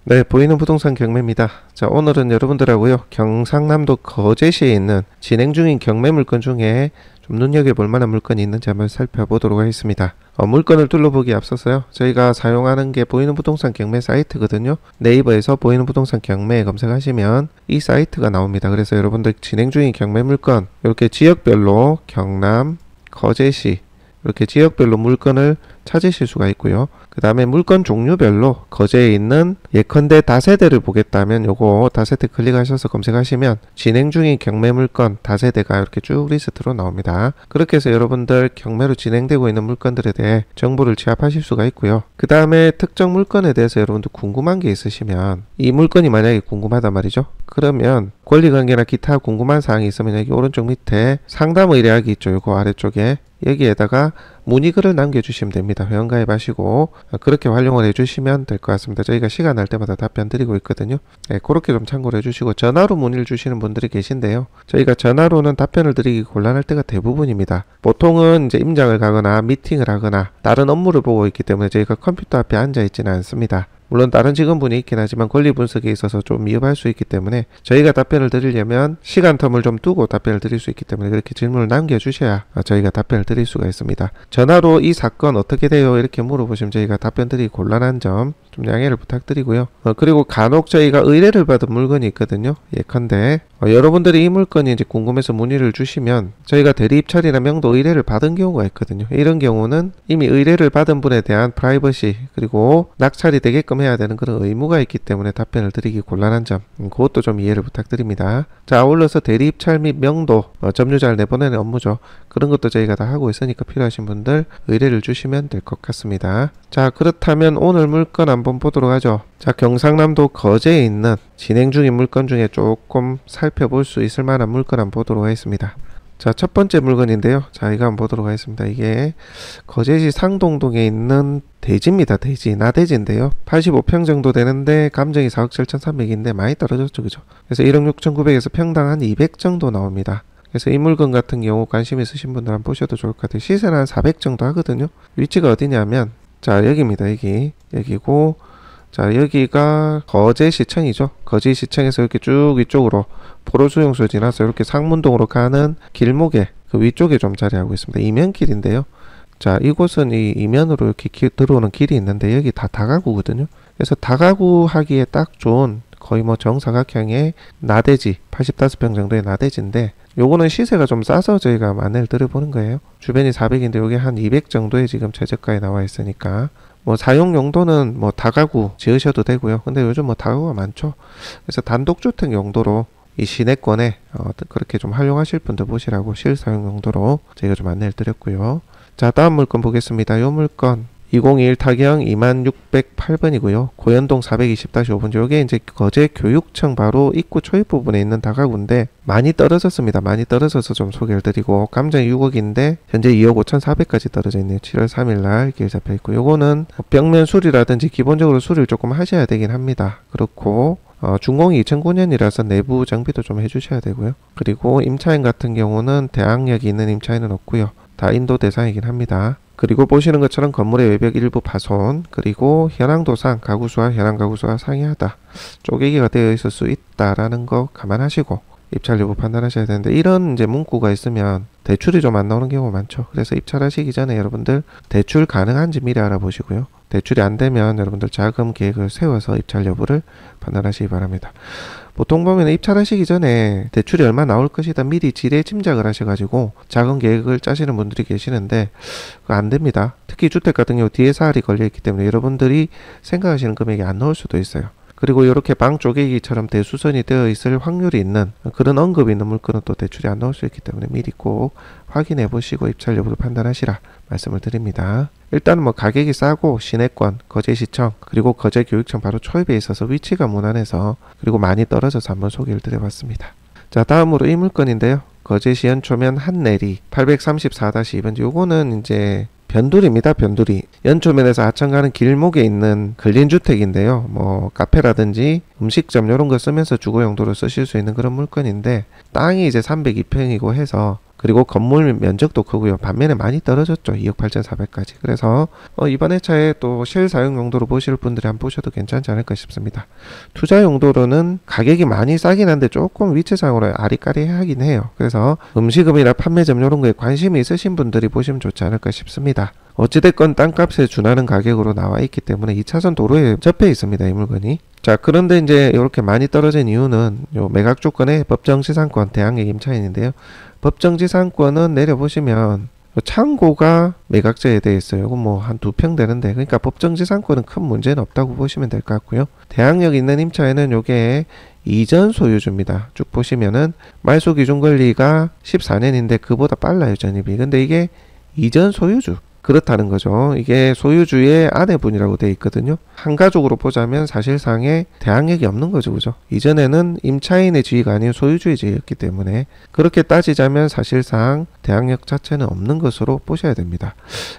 네, 보이는 부동산 경매입니다. 자, 오늘은 여러분들하고요, 경상남도 거제시에 있는 진행 중인 경매 물건 중에 좀 눈여겨볼 만한 물건이 있는지 한번 살펴보도록 하겠습니다. 물건을 둘러보기 앞서서요, 저희가 사용하는 게 보이는 부동산 경매 사이트거든요. 네이버에서 보이는 부동산 경매 검색하시면 이 사이트가 나옵니다. 그래서 여러분들 진행 중인 경매 물건, 이렇게 지역별로 경남, 거제시, 이렇게 지역별로 물건을 찾으실 수가 있고요. 그 다음에 물건 종류별로 거제에 있는 예컨대 다세대를 보겠다면 요거 다세대 클릭하셔서 검색하시면 진행 중인 경매 물건 다세대가 이렇게 쭉 리스트로 나옵니다. 그렇게 해서 여러분들 경매로 진행되고 있는 물건들에 대해 정보를 취합하실 수가 있고요. 그 다음에 특정 물건에 대해서 여러분들 궁금한 게 있으시면, 이 물건이 만약에 궁금하단 말이죠. 그러면 권리관계나 기타 궁금한 사항이 있으면 여기 오른쪽 밑에 상담 의뢰하기 있죠. 요거 아래쪽에 여기에다가 문의글을 남겨주시면 됩니다. 회원가입하시고 그렇게 활용을 해주시면 될 것 같습니다. 저희가 시간 날 때마다 답변 드리고 있거든요. 네, 그렇게 좀 참고를 해주시고, 전화로 문의를 주시는 분들이 계신데요, 저희가 전화로는 답변을 드리기 곤란할 때가 대부분입니다. 보통은 이제 임장을 가거나 미팅을 하거나 다른 업무를 보고 있기 때문에 저희가 컴퓨터 앞에 앉아 있지는 않습니다. 물론 다른 직원분이 있긴 하지만 권리 분석에 있어서 좀 위협할 수 있기 때문에 저희가 답변을 드리려면 시간 텀을 좀 두고 답변을 드릴 수 있기 때문에 그렇게 질문을 남겨주셔야 저희가 답변을 드릴 수가 있습니다. 전화로 이 사건 어떻게 돼요? 이렇게 물어보시면 저희가 답변 드리기 곤란한 점 좀 양해를 부탁드리고요. 그리고 간혹 저희가 의뢰를 받은 물건이 있거든요. 예컨대 여러분들이 이 물건이 이제 궁금해서 문의를 주시면 저희가 대리 입찰이나 명도 의뢰를 받은 경우가 있거든요. 이런 경우는 이미 의뢰를 받은 분에 대한 프라이버시 그리고 낙찰이 되게끔 해야 되는 그런 의무가 있기 때문에 답변을 드리기 곤란한 점, 그것도 좀 이해를 부탁드립니다. 자, 아울러서 대리 입찰 및 명도, 점유자를 내보내는 업무죠. 그런 것도 저희가 다 하고 있으니까 필요하신 분들 의뢰를 주시면 될 것 같습니다. 자, 그렇다면 오늘 물건 한번 보도록 하죠. 자, 경상남도 거제에 있는 진행 중인 물건 중에 조금 살펴볼 수 있을 만한 물건 한번 보도록 하겠습니다. 자, 첫 번째 물건인데요. 자, 이거 한번 보도록 하겠습니다. 이게 거제시 상동동에 있는 대지입니다. 대지, 나대지인데요. 85평 정도 되는데 감정이 4억 7,300인데 많이 떨어졌죠. 그죠? 그래서 1억 6,900에서 평당 한 200 정도 나옵니다. 그래서 이 물건 같은 경우 관심 있으신 분들 한번 보셔도 좋을 것 같아요. 시세는 한 400 정도 하거든요. 위치가 어디냐면, 자, 여기입니다. 여기고, 자, 여기가 거제시청이죠. 거제시청에서 이렇게 쭉 위쪽으로 포로수용소 지나서 이렇게 상문동으로 가는 길목에 그 위쪽에 좀 자리하고 있습니다. 이면길인데요. 자, 이곳은 이 이면으로 이렇게 들어오는 길이 있는데 여기 다 다가구거든요. 그래서 다가구 하기에 딱 좋은 거의 뭐 정사각형의 나대지, 85평 정도의 나대지인데 요거는 시세가 좀 싸서 저희가 안내를 드려보는 거예요. 주변이 400인데 요게 한 200 정도에 지금 최저가에 나와 있으니까 뭐 사용 용도는 뭐 다가구 지으셔도 되고요. 근데 요즘 뭐 다가구가 많죠. 그래서 단독주택 용도로 이 시내권에 그렇게 좀 활용하실 분들 보시라고 실사용 용도로 저희가 좀 안내를 드렸고요. 자, 다음 물건 보겠습니다. 요 물건 2021 타경 2608번이고요. 고현동 420-5번지. 요게 이제 거제 교육청 바로 입구 초입 부분에 있는 다가구인데 많이 떨어졌습니다. 많이 떨어져서 좀 소개를 드리고, 감정이 6억인데 현재 2억 5,400까지 떨어져 있네요. 7월 3일날 길 잡혀 있고, 요거는 벽면 수리라든지 기본적으로 수리를 조금 하셔야 되긴 합니다. 그렇고 준공이 2009년이라서 내부 정비도 좀 해주셔야 되고요. 그리고 임차인 같은 경우는 대항력이 있는 임차인은 없고요. 다 인도 대상이긴 합니다. 그리고 보시는 것처럼 건물의 외벽 일부 파손, 그리고 현황도상 가구수와 현황 가구수가 상이하다, 쪼개기가 되어 있을 수 있다라는 거 감안하시고 입찰 여부 판단하셔야 되는데, 이런 이제 문구가 있으면 대출이 좀 안 나오는 경우가 많죠. 그래서 입찰하시기 전에 여러분들 대출 가능한지 미리 알아보시고요. 대출이 안 되면 여러분들 자금 계획을 세워서 입찰 여부를 판단하시기 바랍니다. 보통 보면 입찰하시기 전에 대출이 얼마 나올 것이다 미리 지레 짐작을 하셔가지고 자금 계획을 짜시는 분들이 계시는데 그거 안 됩니다. 특히 주택 같은 경우 DSR이 걸려있기 때문에 여러분들이 생각하시는 금액이 안 나올 수도 있어요. 그리고 이렇게 방 쪼개기처럼 대수선이 되어 있을 확률이 있는 그런 언급이 있는 물건은 또 대출이 안 나올 수 있기 때문에 미리 꼭 확인해 보시고 입찰 여부를 판단하시라 말씀을 드립니다. 일단 뭐 가격이 싸고 시내권, 거제시청, 그리고 거제교육청 바로 초입에 있어서 위치가 무난해서, 그리고 많이 떨어져서 한번 소개를 드려봤습니다. 자, 다음으로 이 물건인데요. 거제시 연초면 한내리 834-2번지. 요거는 이제 변두리입니다. 변두리. 연초면에서 하천 가는 길목에 있는 근린주택인데요. 뭐 카페라든지 음식점 이런 거 쓰면서 주거 용도로 쓰실 수 있는 그런 물건인데, 땅이 이제 302평이고 해서, 그리고 건물 면적도 크고요. 반면에 많이 떨어졌죠. 2억 8,400까지. 그래서 이번 회차에 또 실사용 용도로 보실 분들이 한번 보셔도 괜찮지 않을까 싶습니다. 투자 용도로는 가격이 많이 싸긴 한데 조금 위치상으로 아리까리하긴 해요. 그래서 음식점이나 판매점 이런 거에 관심이 있으신 분들이 보시면 좋지 않을까 싶습니다. 어찌됐건 땅값에 준하는 가격으로 나와 있기 때문에 2차선 도로에 접해 있습니다. 이 물건이. 자, 그런데 이제 이렇게 많이 떨어진 이유는 요 매각 조건의 법정지상권 대항력 임차인인데요. 법정지상권은 내려보시면 창고가 매각제에 되어 있어요. 이거 뭐 한 2평 되는데, 그러니까 법정지상권은 큰 문제는 없다고 보시면 될 것 같고요. 대항력 있는 임차에는 요게 이전 소유주입니다. 쭉 보시면은 말소 기준 권리가 14년인데 그보다 빨라요, 전입이. 근데 이게 이전 소유주. 그렇다는 거죠. 이게 소유주의 아내분이라고 되어 있거든요. 한 가족으로 보자면 사실상의 대항력이 없는 거죠. 그죠? 이전에는 임차인의 지위가 아닌 소유주의 지위였기 때문에 그렇게 따지자면 사실상 대항력 자체는 없는 것으로 보셔야 됩니다.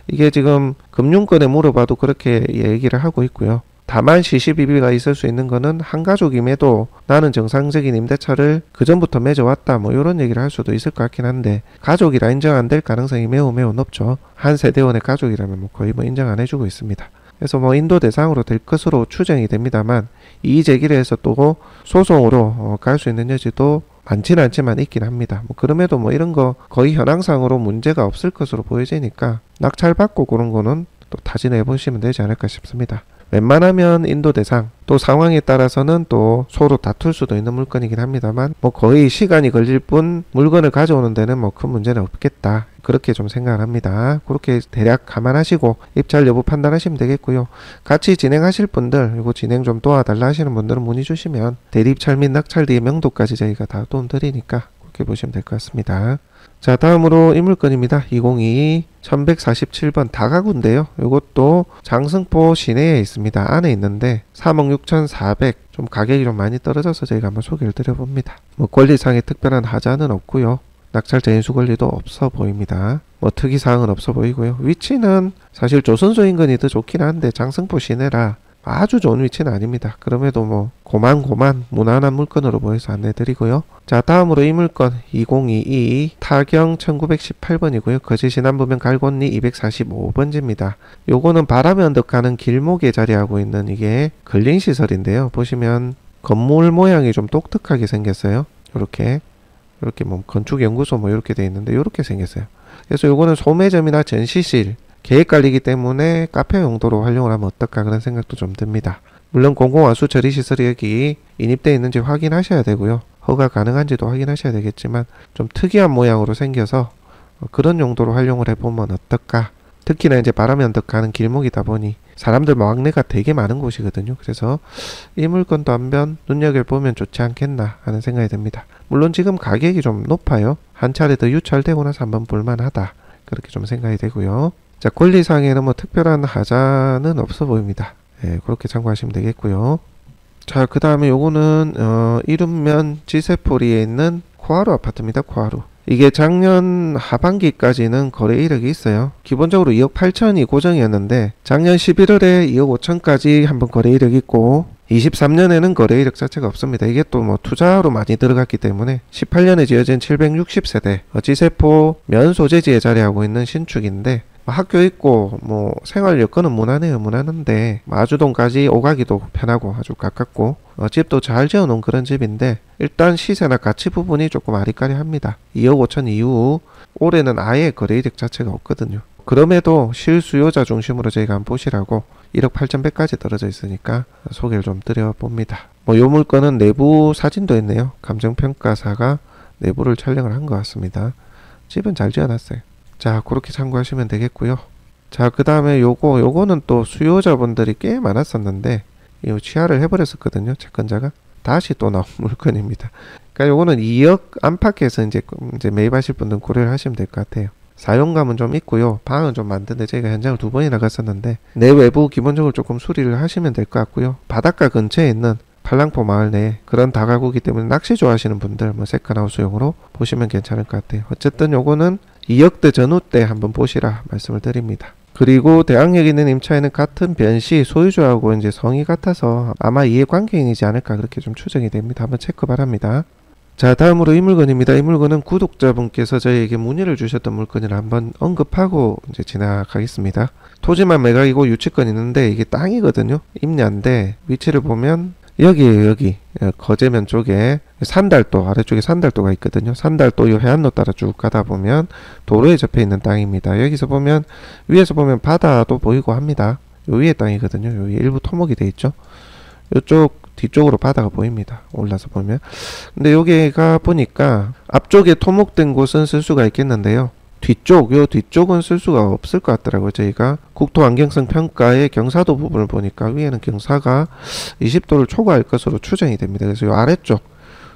이게 지금 금융권에 물어봐도 그렇게 얘기를 하고 있고요. 다만 시시비비가 있을 수 있는 거는 한 가족임에도 나는 정상적인 임대차를 그전부터 맺어왔다, 뭐 이런 얘기를 할 수도 있을 것 같긴 한데, 가족이라 인정 안 될 가능성이 매우 높죠. 한 세대원의 가족이라면 뭐 거의 뭐 인정 안 해주고 있습니다. 그래서 뭐 인도 대상으로 될 것으로 추정이 됩니다만, 이의 제기를 해서 또 소송으로 갈 수 있는 여지도 많지는 않지만 있긴 합니다. 뭐 그럼에도 뭐 이런 거 거의 현황상으로 문제가 없을 것으로 보여지니까 낙찰받고 그런 거는 또 타진해 보시면 되지 않을까 싶습니다. 웬만하면 인도 대상, 또 상황에 따라서는 또 서로 다툴 수도 있는 물건이긴 합니다만, 뭐 거의 시간이 걸릴 뿐 물건을 가져오는 데는 뭐 큰 문제는 없겠다, 그렇게 좀 생각을 합니다. 그렇게 대략 감안하시고 입찰 여부 판단하시면 되겠고요. 같이 진행하실 분들, 이거 진행 좀 도와달라 하시는 분들은 문의 주시면 대리입찰 및 낙찰 뒤의 명도까지 저희가 다 도움 드리니까 그렇게 보시면 될 것 같습니다. 자, 다음으로 이 물건입니다. 2022 1147번 다가구인데요. 이것도 장승포 시내에 있습니다. 안에 있는데 3억 6,400, 좀 가격이 좀 많이 떨어져서 저희가 한번 소개를 드려봅니다. 뭐 권리상의 특별한 하자는 없고요. 낙찰자 인수 권리도 없어 보입니다. 뭐 특이사항은 없어 보이고요. 위치는 사실 조선소 인근이 더 좋긴 한데 장승포 시내라 아주 좋은 위치는 아닙니다. 그럼에도 뭐 고만 무난한 물건으로 보여서 안내드리고요. 자, 다음으로 이 물건 2022 타경 1918번이고요. 거제시 남부면 갈곤리 245번지입니다. 요거는 바람이 언덕가는 길목에 자리하고 있는 이게 근린시설인데요. 보시면 건물 모양이 좀 독특하게 생겼어요. 이렇게 뭐 건축연구소 뭐 이렇게 돼 있는데 이렇게 생겼어요. 그래서 요거는 소매점이나 전시실 계획관리이기 때문에 카페 용도로 활용을 하면 어떨까 그런 생각도 좀 듭니다. 물론 공공화수 처리시설이 여기 인입되어 있는지 확인하셔야 되고요. 허가 가능한지도 확인하셔야 되겠지만 좀 특이한 모양으로 생겨서 그런 용도로 활용을 해보면 어떨까. 특히나 이제 바람이 언덕가는 길목이다 보니 사람들 왕래가 되게 많은 곳이거든요. 그래서 이 물건도 한번 눈여겨보면 좋지 않겠나 하는 생각이 듭니다. 물론 지금 가격이 좀 높아요. 한 차례 더 유찰되고 나서 한번 볼만하다, 그렇게 좀 생각이 되고요. 자, 권리상에는 뭐 특별한 하자는 없어 보입니다. 예, 그렇게 참고하시면 되겠고요. 자, 그 다음에 요거는 이름면 지세포리에 있는 코하루 아파트입니다. 코하루. 이게 작년 하반기까지는 거래 이력이 있어요. 기본적으로 2억 8천이 고정이었는데 작년 11월에 2억 5천까지 한번 거래 이력이 있고 23년에는 거래 이력 자체가 없습니다. 이게 또 뭐 투자로 많이 들어갔기 때문에 18년에 지어진 760세대 지세포 면 소재지에 자리하고 있는 신축인데 학교 있고 뭐 생활 여건은 무난해요. 무난한데 마주동까지 오가기도 편하고 아주 가깝고 집도 잘 지어놓은 그런 집인데 일단 시세나 가치 부분이 조금 아리까리합니다. 2억 5천 이후 올해는 아예 거래이력 자체가 없거든요. 그럼에도 실수요자 중심으로 저희가 한번 보시라고 1억 8,100까지 떨어져 있으니까 소개를 좀 드려봅니다. 뭐 요 물건은 내부 사진도 있네요. 감정평가사가 내부를 촬영을 한 것 같습니다. 집은 잘 지어놨어요. 자, 그렇게 참고하시면 되겠고요. 자, 그 다음에 요거는 또 수요자분들이 꽤 많았었는데 이거 취하를 해버렸었거든요. 채권자가. 다시 또 나온 물건입니다. 그러니까 요거는 2억 안팎에서 이제 매입하실 분들은 고려를 하시면 될 것 같아요. 사용감은 좀 있고요. 방은 좀 만드는데 저희가 현장을 2번이나 갔었는데 내외부 기본적으로 조금 수리를 하시면 될 것 같고요. 바닷가 근처에 있는 팔랑포 마을 내 그런 다가구기 때문에 낚시 좋아하시는 분들 뭐 세컨하우스용으로 보시면 괜찮을 것 같아요. 어쨌든 요거는 2억대 전후 때 한번 보시라 말씀을 드립니다. 그리고 대항력 있는 임차인은 같은 변시 소유주하고 이제 성이 같아서 아마 이해관계인이지 않을까 그렇게 좀 추정이 됩니다. 한번 체크 바랍니다. 자, 다음으로 이 물건입니다. 이 물건은 구독자분께서 저희에게 문의를 주셨던 물건을 한번 언급하고 이제 지나가겠습니다. 토지만 매각이고 유치권 있는데 이게 땅이거든요. 임야인데 위치를 보면 여기에요. 여기 거제면 쪽에 산달도 아래쪽에 산달도가 있거든요. 산달도 이 해안로 따라 쭉 가다 보면 도로에 접해 있는 땅입니다. 여기서 보면 위에서 보면 바다도 보이고 합니다. 요 위에 땅이거든요. 요 위에 일부 토목이 돼 있죠. 요쪽 뒤쪽으로 바다가 보입니다. 올라서 보면. 근데 여기가 보니까 앞쪽에 토목된 곳은 쓸 수가 있겠는데요. 요 뒤쪽은 쓸 수가 없을 것 같더라고요. 저희가 국토환경성 평가의 경사도 부분을 보니까 위에는 경사가 20도를 초과할 것으로 추정이 됩니다. 그래서 요 아래쪽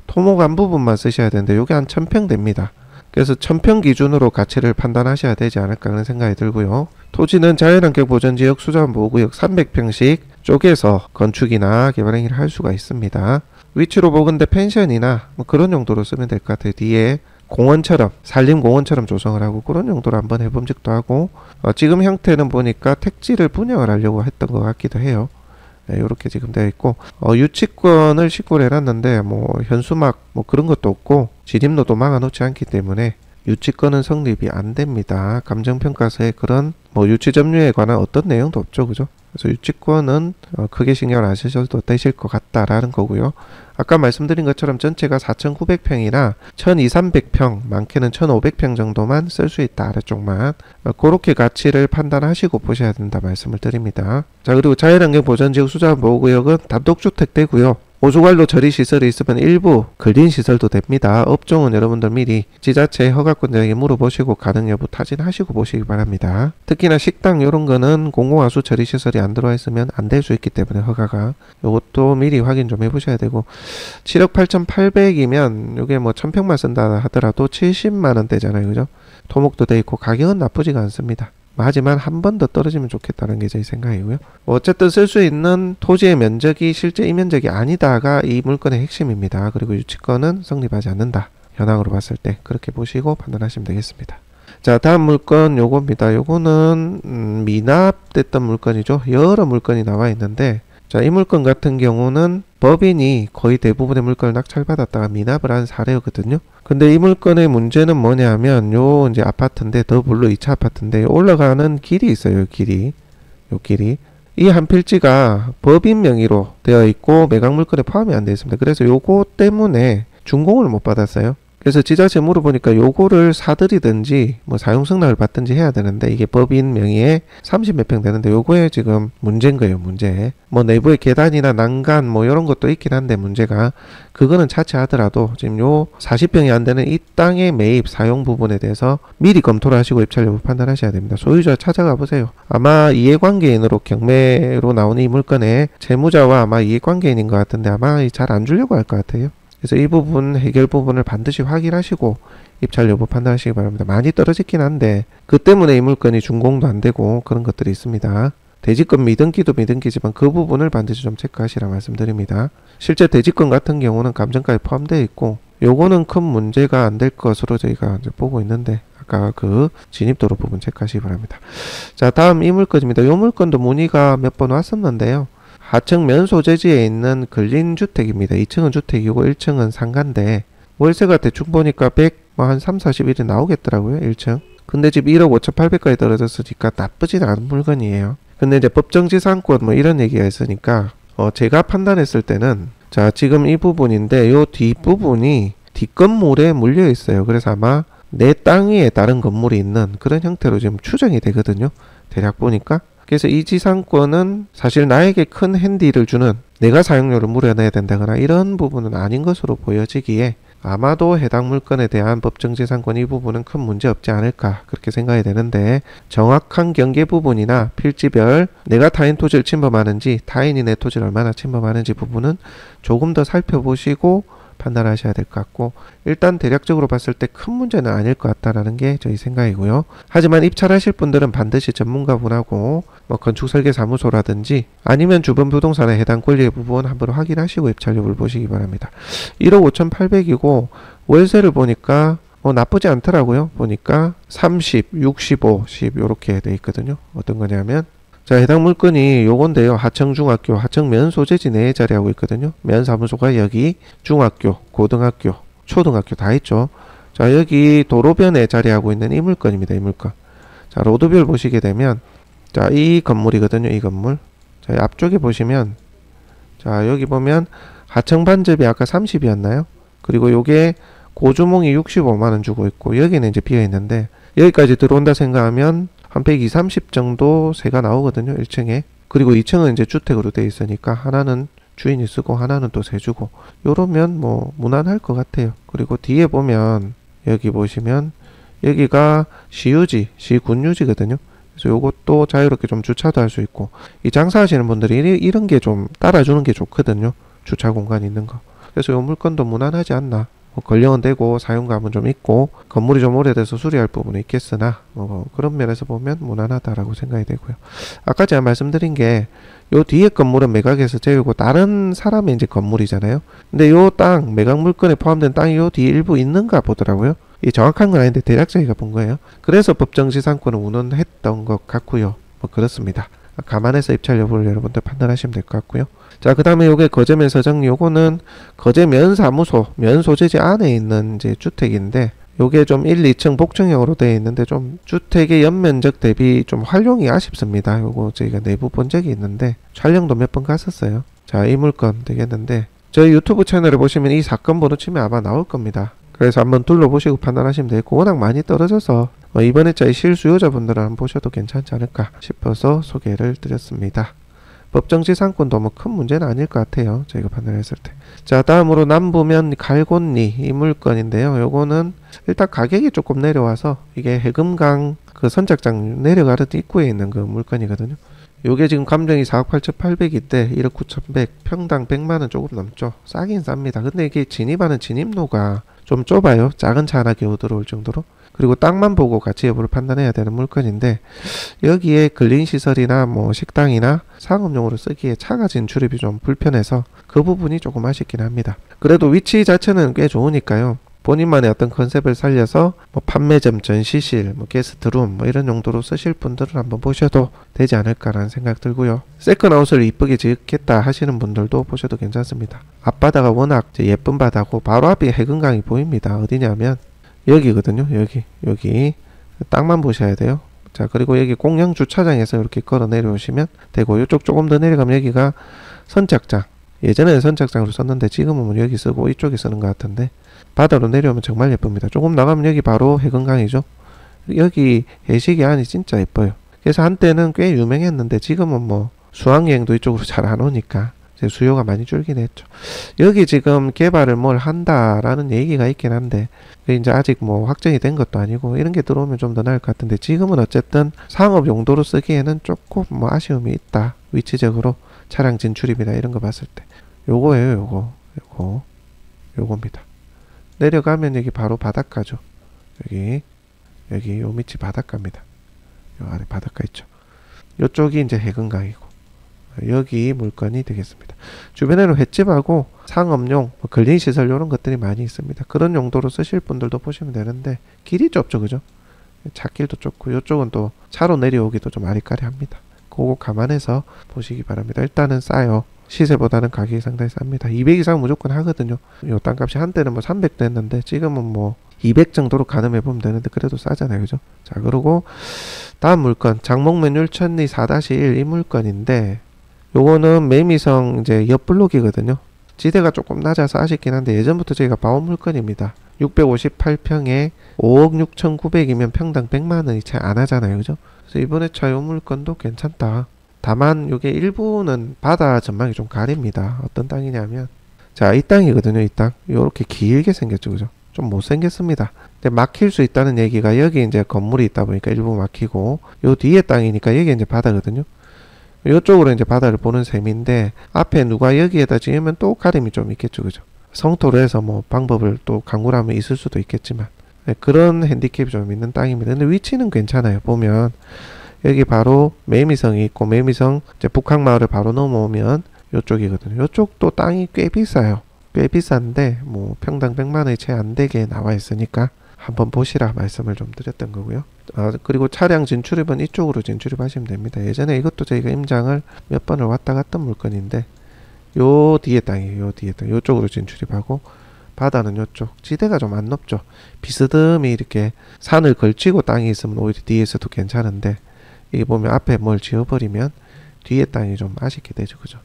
토목한 부분만 쓰셔야 되는데 요게 한 1000평 됩니다. 그래서 1000평 기준으로 가치를 판단하셔야 되지 않을까 그런 생각이 들고요. 토지는 자연환경보전지역 수자원보호구역 300평씩 쪼개서 건축이나 개발 행위를 할 수가 있습니다. 위치로 보건대 펜션이나 뭐 그런 용도로 쓰면 될 것 같아요. 뒤에 공원처럼 산림공원처럼 조성을 하고 그런 용도로 한번 해봄직도 하고 지금 형태는 보니까 택지를 분양을 하려고 했던 것 같기도 해요. 이렇게 지금 되어 있고 유치권을 신고를 해놨는데 뭐 현수막 뭐 그런 것도 없고 진입로도 막아놓지 않기 때문에 유치권은 성립이 안 됩니다. 감정평가서에 그런 뭐 유치 점유에 관한 어떤 내용도 없죠, 그죠? 그래서 유치권은 크게 신경을 안 쓰셔도 되실 것 같다라는 거고요. 아까 말씀드린 것처럼 전체가 4,900평이나 1,200~300평, 많게는 1,500평 정도만 쓸 수 있다. 아래쪽만. 그렇게 가치를 판단하시고 보셔야 된다 말씀을 드립니다. 자, 그리고 자연환경보전지역 수자원보호구역은 단독주택 되고요. 오수관로 처리시설이 있으면 일부 근린시설도 됩니다. 업종은 여러분들 미리 지자체 허가권자에게 물어보시고 가능 여부 타진하시고 보시기 바랍니다. 특히나 식당 이런 거는 공공하수 처리시설이 안 들어와 있으면 안 될 수 있기 때문에 허가가 이것도 미리 확인 좀 해보셔야 되고 7억 8,800이면 이게 뭐 1000평만 쓴다 하더라도 70만원대잖아요. 그죠? 토목도 돼 있고 가격은 나쁘지가 않습니다. 하지만 한 번 더 떨어지면 좋겠다는 게 제 생각이고요. 어쨌든 쓸 수 있는 토지의 면적이 실제 이 면적이 아니다가 이 물건의 핵심입니다. 그리고 유치권은 성립하지 않는다. 현황으로 봤을 때 그렇게 보시고 판단하시면 되겠습니다. 자, 다음 물건 요겁니다. 요거는 미납됐던 물건이죠. 여러 물건이 나와 있는데 자, 이 물건 같은 경우는 법인이 거의 대부분의 물건을 낙찰받았다가 미납을 한 사례거든요. 근데 이 물건의 문제는 뭐냐 하면 요 이제 아파트인데 더블로 2차 아파트인데 올라가는 길이 있어요. 길이. 요 길이. 이 한 필지가 법인 명의로 되어 있고 매각 물건에 포함이 안 되어 있습니다. 그래서 요거 때문에 준공을 못 받았어요. 그래서 지자체 물어보니까 요거를 사들이든지 뭐 사용승낙을 받든지 해야 되는데 이게 법인 명의에 30몇 평 되는데 요거에 지금 문제인 거예요. 문제. 뭐 내부에 계단이나 난간 뭐 이런 것도 있긴 한데 문제가 그거는 차치하더라도 지금 요 40평이 안 되는 이 땅의 매입 사용 부분에 대해서 미리 검토를 하시고 입찰 여부 판단하셔야 됩니다. 소유자 찾아가 보세요. 아마 이해관계인으로 경매로 나오는 이 물건의 채무자와 아마 이해관계인인 것 같은데 아마 잘 안 주려고 할 것 같아요. 그래서 이 부분 해결 부분을 반드시 확인하시고 입찰 여부 판단하시기 바랍니다. 많이 떨어지긴 한데 그 때문에 이 물건이 준공도 안 되고 그런 것들이 있습니다. 대지권 미등기도 미등기지만 그 부분을 반드시 좀 체크하시라 말씀드립니다. 실제 대지권 같은 경우는 감정가에 포함되어 있고 요거는 큰 문제가 안 될 것으로 저희가 이제 보고 있는데 아까 그 진입도로 부분 체크하시기 바랍니다. 자, 다음 이 물건입니다. 이 물건도 문의가 몇 번 왔었는데요. 하층 면소재지에 있는 근린주택입니다. 2층은 주택이고 1층은 상가인데 월세가 대충 보니까 100한 30~40일이 나오겠더라고요. 1층. 근데 지금 1억 5,800까지 떨어졌으니까 나쁘진 않은 물건이에요. 근데 이제 법정지상권 뭐 이런 얘기가 있으니까 제가 판단했을 때는 자, 지금 이 부분인데 요 뒷부분이 뒷건물에 물려 있어요. 그래서 아마 내 땅 위에 다른 건물이 있는 그런 형태로 지금 추정이 되거든요. 대략 보니까. 그래서 이 지상권은 사실 나에게 큰 핸디를 주는 내가 사용료를 물어내야 된다거나 이런 부분은 아닌 것으로 보여지기에 아마도 해당 물건에 대한 법정지상권 이 부분은 큰 문제 없지 않을까 그렇게 생각이 되는데 정확한 경계 부분이나 필지별 내가 타인 토지를 침범하는지 타인이 내 토지를 얼마나 침범하는지 부분은 조금 더 살펴보시고 판단하셔야 될 것 같고, 일단 대략적으로 봤을 때 큰 문제는 아닐 것 같다라는 게 저희 생각이고요. 하지만 입찰하실 분들은 반드시 전문가분하고 뭐 건축설계사무소라든지 아니면 주변 부동산에 해당 권리의 부분 한번 확인하시고 입찰 여부를 보시기 바랍니다. 1억 5,800이고 월세를 보니까 나쁘지 않더라고요. 보니까 30, 65, 10 요렇게 돼 있거든요. 어떤 거냐면 자, 해당 물건이 요건데요. 하청중학교, 하청면 소재지 내에 자리하고 있거든요. 면사무소가 여기 중학교, 고등학교, 초등학교 다 있죠. 자, 여기 도로변에 자리하고 있는 이 물건입니다. 이 물건. 자, 로드뷰를 보시게 되면 자, 이 건물이거든요. 이 건물. 자, 앞쪽에 보시면 자, 여기 보면 하청반접이 아까 30이었나요? 그리고 요게 고주몽이 65만원 주고 있고 여기는 이제 비어있는데 여기까지 들어온다 생각하면 한 120, 30 정도 세가 나오거든요. 1층에. 그리고 2층은 이제 주택으로 돼 있으니까 하나는 주인이 쓰고 하나는 또 세 주고 요러면 뭐 무난할 것 같아요. 그리고 뒤에 보면 여기 보시면 여기가 시유지, 시군유지거든요. 그래서 요것도 자유롭게 좀 주차도 할 수 있고 이 장사하시는 분들이 이런 게 좀 따라주는 게 좋거든요. 주차 공간 있는 거. 그래서 요 물건도 무난하지 않나. 권력은 되고 사용감은 좀 있고 건물이 좀 오래돼서 수리할 부분이 있겠으나 그런 면에서 보면 무난하다라고 생각이 되고요. 아까 제가 말씀드린 게 요 뒤에 건물은 매각에서 제외고 다른 사람의 이제 건물이잖아요. 근데 요 땅 매각 물건에 포함된 땅이 요 뒤에 일부 있는가 보더라고요. 이 정확한 건 아닌데 대략 저희가 본 거예요. 그래서 법정지상권을 운운했던 것 같고요. 뭐 그렇습니다. 감안해서 입찰 여부를 여러분들 판단하시면 될 것 같고요. 자, 그 다음에 요게 거제면 서정리 요거는 거제 면사무소, 면소재지 안에 있는 이제 주택인데 요게 좀 1, 2층 복층형으로 되어 있는데 좀 주택의 연면적 대비 좀 활용이 아쉽습니다. 요거 저희가 내부 본 적이 있는데 촬영도 몇 번 갔었어요. 자, 이 물건 되겠는데 저희 유튜브 채널에 보시면 이 사건 번호 치면 아마 나올 겁니다. 그래서 한번 둘러보시고 판단하시면 되고 워낙 많이 떨어져서 이번에 저희 실수요자분들은 한번 보셔도 괜찮지 않을까 싶어서 소개를 드렸습니다. 법정지상권도 뭐 큰 문제는 아닐 것 같아요. 저희가 판단했을 때. 자, 다음으로 남부면 갈곤리 이 물건인데요. 요거는 일단 가격이 조금 내려와서 이게 해금강 그 선착장 내려가는 입구에 있는 그 물건이거든요. 요게 지금 감정이 4억 8,800인데 1억 9,100 평당 100만원 조금 넘죠. 싸긴 쌉니다. 근데 이게 진입하는 진입로가 좀 좁아요. 작은 차 하나 겨우 들어올 정도로. 그리고 땅만 보고 가치 여부를 판단해야 되는 물건인데 여기에 근린시설이나 뭐 식당이나 상업용으로 쓰기에 차가 진출입이 좀 불편해서 그 부분이 조금 아쉽긴 합니다. 그래도 위치 자체는 꽤 좋으니까요. 본인만의 어떤 컨셉을 살려서 뭐 판매점, 전시실, 뭐 게스트룸 뭐 이런 용도로 쓰실 분들은 한번 보셔도 되지 않을까라는 생각 들고요. 세컨하우스를 이쁘게 짓겠다 하시는 분들도 보셔도 괜찮습니다. 앞바다가 워낙 예쁜 바다고 바로 앞에 해금강이 보입니다. 어디냐면 여기거든요. 여기 땅만 보셔야 돼요. 자, 그리고 여기 공영 주차장에서 이렇게 걸어 내려오시면 되고 이쪽 조금 더 내려가면 여기가 선착장. 예전에는 선착장으로 썼는데 지금은 뭐 여기 쓰고 이쪽에 쓰는 것 같은데 바다로 내려오면 정말 예쁩니다. 조금 나가면 여기 바로 해금강이죠. 여기 해시계 안이 진짜 예뻐요. 그래서 한때는 꽤 유명했는데 지금은 뭐 수학여행도 이쪽으로 잘 안 오니까 수요가 많이 줄긴 했죠. 여기 지금 개발을 뭘 한다라는 얘기가 있긴 한데 이제 아직 뭐 확정이 된 것도 아니고 이런 게 들어오면 좀 더 나을 것 같은데 지금은 어쨌든 상업 용도로 쓰기에는 조금 뭐 아쉬움이 있다. 위치적으로 차량 진출입이나 이런 거 봤을 때 요거예요. 요겁니다. 내려가면 여기 바로 바닷가죠. 여기 요 밑이 바닷가입니다. 요 아래 바닷가 있죠. 요쪽이 이제 해금강이고 여기 물건이 되겠습니다. 주변에는 횟집하고 상업용, 근린시설 이런 것들이 많이 있습니다. 그런 용도로 쓰실 분들도 보시면 되는데 길이 좁죠, 그죠? 차길도 좁고 이쪽은 또 차로 내려오기도 좀 아리까리합니다. 그거 감안해서 보시기 바랍니다. 일단은 싸요. 시세보다는 가격이 상당히 쌉니다. 200 이상 무조건 하거든요. 요 땅값이 한때는 뭐 300도 했는데 지금은 뭐 200 정도로 가늠해 보면 되는데 그래도 싸잖아요, 그죠? 자, 그리고 다음 물건 장목면율 천리 4-1 이 물건인데 요거는 매미성 이제 옆블록이거든요. 지대가 조금 낮아서 아쉽긴 한데 예전부터 저희가 봐온 물건입니다. 658평에 5억 6,900이면 평당 100만원이 채 안 하잖아요, 그죠? 그래서 이번에 차요 물건도 괜찮다. 다만 요게 일부는 바다 전망이 좀 가립니다. 어떤 땅이냐면 자, 이 땅이거든요. 이 땅 요렇게 길게 생겼죠, 그죠? 좀 못생겼습니다. 근데 막힐 수 있다는 얘기가 여기 이제 건물이 있다 보니까 일부 막히고 요 뒤에 땅이니까 여기 이제 바다거든요. 이쪽으로 이제 바다를 보는 셈인데 앞에 누가 여기에다 지으면 또 가림이 좀 있겠죠, 그죠? 성토로 해서 뭐 방법을 또 강구를 하면 있을 수도 있겠지만 그런 핸디캡이 좀 있는 땅입니다. 근데 위치는 괜찮아요. 보면 여기 바로 매미성이 있고 매미성 이제 북항마을을 바로 넘어오면 요쪽이거든요. 요쪽도 땅이 꽤 비싸요. 꽤 비싼데 뭐 평당 100만원이 채 안되게 나와 있으니까 한번 보시라 말씀을 좀 드렸던 거고요. 그리고 차량 진출입은 이쪽으로 진출입하시면 됩니다. 예전에 이것도 저희가 임장을 몇 번을 왔다 갔던 물건인데 요 뒤에 땅이에요. 요 뒤에 땅. 요쪽으로 진출입하고 바다는 요쪽. 지대가 좀 안 높죠. 비스듬히 이렇게 산을 걸치고 땅이 있으면 오히려 뒤에서도 괜찮은데 이게 보면 앞에 뭘 지어버리면 뒤에 땅이 좀 아쉽게 되죠. 그죠?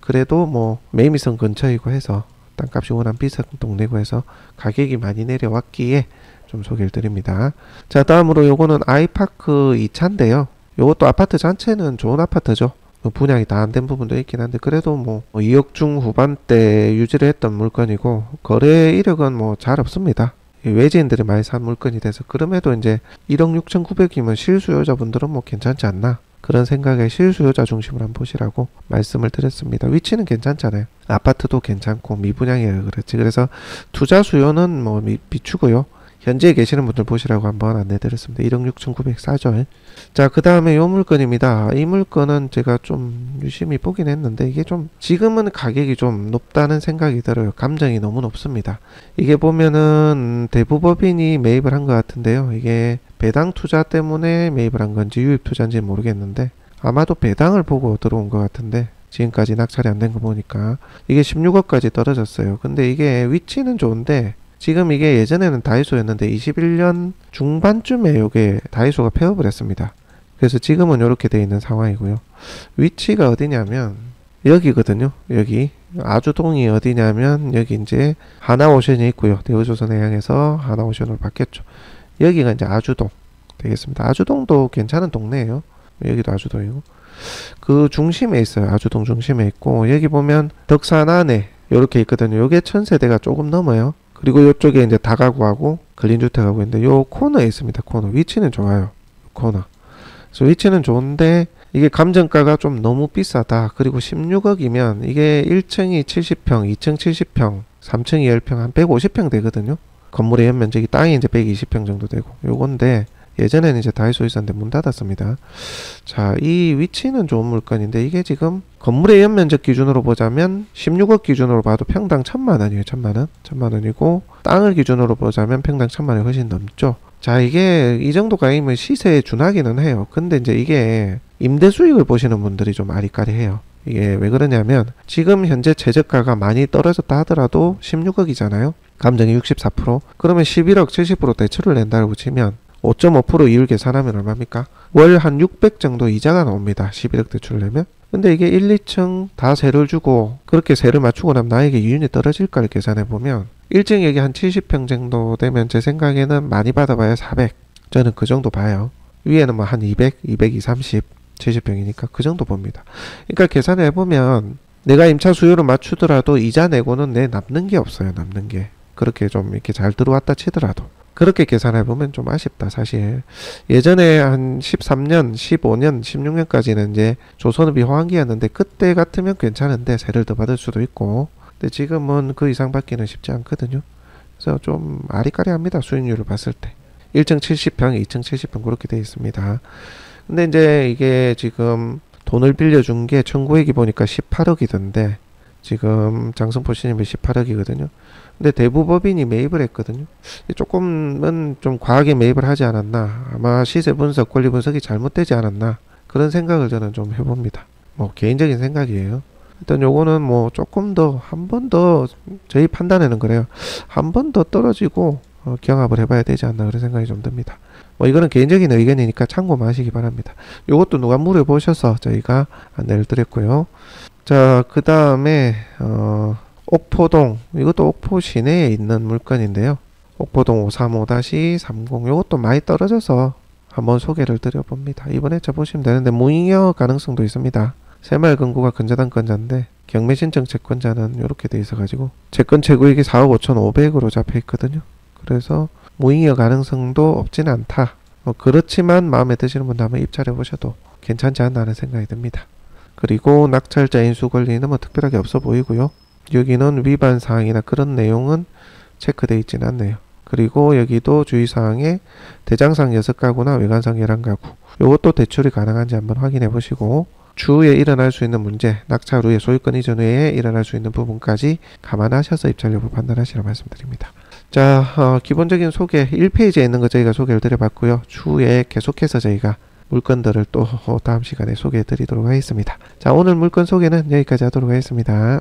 그래도 뭐 매미성 근처이고 해서 땅값이 워낙 비싼 동네고 해서 가격이 많이 내려왔기에 좀 소개를 드립니다. 자, 다음으로 요거는 아이파크 2차인데요. 요것도 아파트 자체는 좋은 아파트죠. 분양이 다 안 된 부분도 있긴 한데 그래도 뭐 2억 중후반대 유지를 했던 물건이고 거래 이력은 뭐 잘 없습니다. 외지인들이 많이 산 물건이 돼서 그럼에도 이제 1억 6,900이면 실수요자분들은 뭐 괜찮지 않나 그런 생각에 실수요자 중심으로 한번 보시라고 말씀을 드렸습니다. 위치는 괜찮잖아요. 아파트도 괜찮고 미분양이라 그렇지. 그래서 투자 수요는 뭐 비추고요. 현재 계시는 분들 보시라고 한번 안내드렸습니다. 1억 6,900 싸죠. 자, 그 다음에 요 물건입니다. 이 물건은 제가 좀 유심히 보긴 했는데 이게 좀 지금은 가격이 좀 높다는 생각이 들어요. 감정이 너무 높습니다. 이게 보면은 대부법인이 매입을 한 것 같은데요. 이게 배당 투자 때문에 매입을 한 건지 유입 투자인지 모르겠는데 아마도 배당을 보고 들어온 것 같은데 지금까지 낙찰이 안 된 거 보니까 이게 16억까지 떨어졌어요. 근데 이게 위치는 좋은데 지금 이게 예전에는 다이소였는데 21년 중반쯤에 요게 다이소가 폐업을 했습니다. 그래서 지금은 이렇게 되어 있는 상황이고요. 위치가 어디냐면 여기거든요. 여기 아주동이 어디냐면 여기 이제 하나오션이 있고요. 대우조선을 향해서 하나오션으로 바뀌었죠. 여기가 이제 아주동 되겠습니다. 아주동도 괜찮은 동네예요. 여기도 아주동이고 그 중심에 있어요. 아주동 중심에 있고 여기 보면 덕산 안에 이렇게 있거든요. 요게 1000세대가 조금 넘어요. 그리고 이쪽에 이제 다가구하고 근린주택하고 있는데 요 코너에 있습니다. 코너. 위치는 좋아요. 코너. 그래서 위치는 좋은데 이게 감정가가 좀 너무 비싸다. 그리고 16억이면 이게 1층이 70평, 2층 70평, 3층이 10평, 한 150평 되거든요. 건물의 연면적이 땅이 이제 120평 정도 되고 요건데 예전에는 이제 다이소 있었는데 문 닫았습니다. 자, 이 위치는 좋은 물건인데 이게 지금 건물의 연면적 기준으로 보자면 16억 기준으로 봐도 평당 1,000만원이에요. 1,000만원이고 땅을 기준으로 보자면 평당 1,000만원이 훨씬 넘죠. 자, 이게 이 정도 가격이면 시세에 준하기는 해요. 근데 이제 이게 임대 수익을 보시는 분들이 좀 아리까리해요. 이게 왜 그러냐면 지금 현재 최저가가 많이 떨어졌다 하더라도 16억이잖아요. 감정이 64%. 그러면 11억 70% 대출을 낸다고 치면 5.5% 이율 계산하면 얼마입니까? 월 한 600 정도 이자가 나옵니다. 11억 대출을 내면. 근데 이게 1, 2층 다 세를 주고 그렇게 세를 맞추고 나면 나에게 이윤이 떨어질까를 계산해보면 1층 여기 한 70평 정도 되면 제 생각에는 많이 받아봐야 400. 저는 그 정도 봐요. 위에는 뭐 한 200, 220, 30, 70평이니까 그 정도 봅니다. 그러니까 계산해보면 내가 임차 수요를 맞추더라도 이자 내고는 내 남는 게 없어요. 남는 게. 그렇게 좀 이렇게 잘 들어왔다 치더라도. 그렇게 계산해보면 좀 아쉽다 사실. 예전에 한 13년, 15년, 16년까지는 이제 조선업이 호황기였는데 그때 같으면 괜찮은데 세를 더 받을 수도 있고 근데 지금은 그 이상 받기는 쉽지 않거든요. 그래서 좀 아리까리합니다. 수익률을 봤을 때 1층 70평, 2층 70평 그렇게 되어 있습니다. 근데 이제 이게 지금 돈을 빌려준 게 1900이 보니까 18억이던데 지금 장성포 신임이 18억이거든요. 근데 대부법인이 매입을 했거든요. 조금은 좀 과하게 매입을 하지 않았나. 아마 시세 분석, 권리 분석이 잘못되지 않았나. 그런 생각을 저는 좀 해봅니다. 뭐 개인적인 생각이에요. 일단 요거는 뭐 조금 더 한 번 더 저희 판단에는 그래요. 한 번 더 떨어지고 경합을 해봐야 되지 않나 그런 생각이 좀 듭니다. 뭐 이거는 개인적인 의견이니까 참고만 하시기 바랍니다. 요것도 누가 물어보셔서 저희가 안내를 드렸고요. 자, 그 다음에 옥포동, 이것도 옥포 시내에 있는 물건인데요. 옥포동 535-30 요것도 많이 떨어져서 한번 소개를 드려봅니다. 이번에 쳐보시면 되는데 무잉여 가능성도 있습니다. 새마을금고가 근저당권자인데 경매 신청 채권자는 이렇게 돼 있어가지고 채권 최고액이 4억 5,500으로 잡혀있거든요. 그래서 무잉여 가능성도 없지는 않다. 그렇지만 마음에 드시는 분들 한번 입찰해 보셔도 괜찮지 않나 하는 생각이 듭니다. 그리고 낙찰자 인수 권리는 뭐 특별하게 없어 보이고요. 여기는 위반 사항이나 그런 내용은 체크되어 있지는 않네요. 그리고 여기도 주의사항에 대장상 6가구나 외관상 11가구, 요것도 대출이 가능한지 한번 확인해 보시고 추후에 일어날 수 있는 문제, 낙찰 후에 소유권 이전 후에 일어날 수 있는 부분까지 감안하셔서 입찰 여부 판단하시라 말씀드립니다. 자, 기본적인 소개 1페이지에 있는 거 저희가 소개를 드려봤고요. 추후에 계속해서 저희가 물건들을 또 다음 시간에 소개해 드리도록 하겠습니다. 자, 오늘 물건 소개는 여기까지 하도록 하겠습니다.